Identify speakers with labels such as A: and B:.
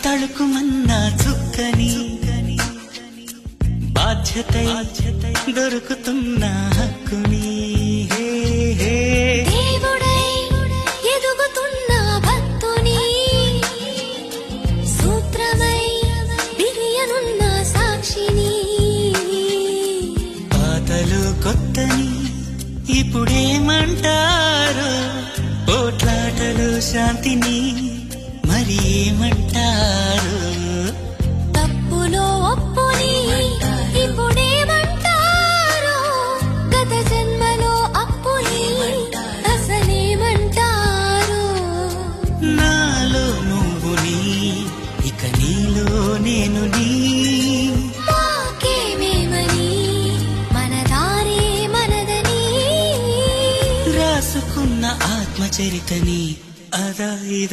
A: తళుకుమన్నా చుక్కని బాధ్యతై దొరుకుతున్న హక్కుని
B: దేవుడై ఎదుగుతున్న భక్తుని సూత్రమై బిరియనున్న సాక్షిని
A: పాతలు కొత్తని ఇప్పుడేమంటారు పోట్లాటలు శాంతిని మరి ఏమంటారు
B: తప్పులో ఒప్పుని ఇప్పుడేమంటారు గత జన్మలో అప్పుని అసలేమంటారు
A: నాలో నువ్వు నీ ఇక నీలో నేను నీ
B: మాకేమేమని మన దారే మనదని
A: రాసుకున్న ఆత్మచరితని అదా